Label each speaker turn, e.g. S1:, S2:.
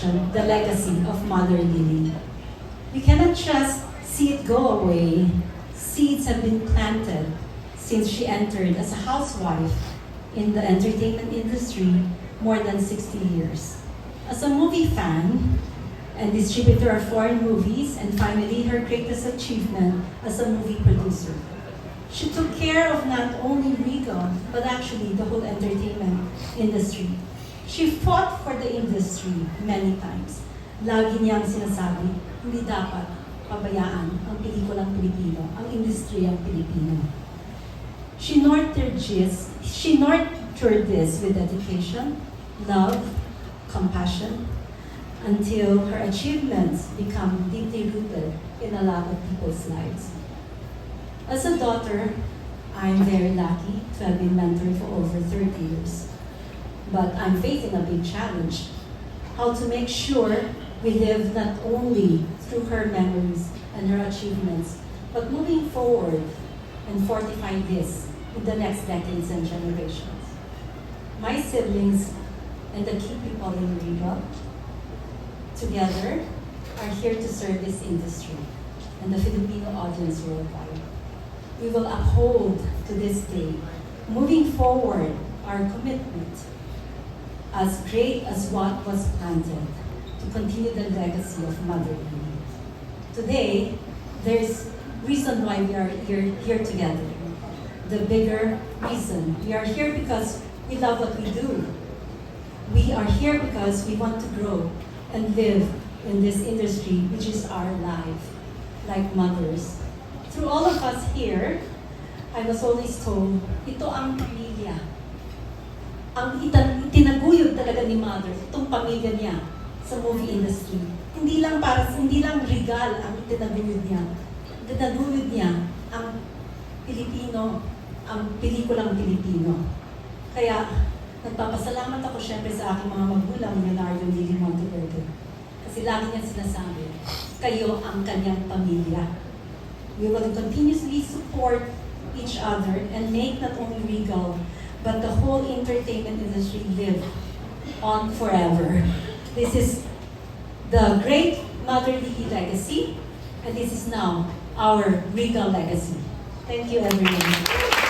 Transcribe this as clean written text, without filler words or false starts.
S1: section, the legacy of Mother Lily. We cannot just see it go away. Seeds have been planted since she entered as a housewife in the entertainment industry more than 60 years. As a movie fan and distributor of foreign movies, and finally her greatest achievement as a movie producer. She took care of not only Regal, but actually the whole entertainment industry. She fought for the industry many times. Lagi niyang sinasabi, hindi dapat pabayaan ang pelikulang Pilipino, ang industriyang Pilipino. She nurtured this with dedication, love, compassion, until her achievements become deeply rooted in a lot of people's lives. As a daughter, I'm very lucky to have been mentored for over 30 years. But I'm facing a big challenge, how to make sure we live not only through her memories and her achievements, but moving forward and fortify this in the next decades and generations. My siblings and the key people in Regal, together, are here to serve this industry and the Filipino audience worldwide. We will uphold to this day, moving forward, our commitment as great as what was planted to continue the legacy of Mother Lily. Today, there's reason why we are here together. The bigger reason, we are here because we love what we do. We are here because we want to grow and live in this industry, which is our life, like mothers. Through all of us here, I was always told, ito ang pamilya. Ang tinaguyod talaga ni Mother, itong pamilya niya sa movie industry. Hindi lang Regal ang tinaguyod niya. Tinaguyod niya ang Pilipino, ang pelikulang Pilipino. Kaya, nagpapasalamat ako syempre sa aking mga magulang, Leonardo Lily Monteverde. Kasi lagi niya sinasabi, kayo ang kanyang pamilya. We will continuously support each other and make not only Regal, but the whole entertainment industry live on forever. This is the great Mother Lily legacy, and this is now our Regal legacy. Thank you, everyone.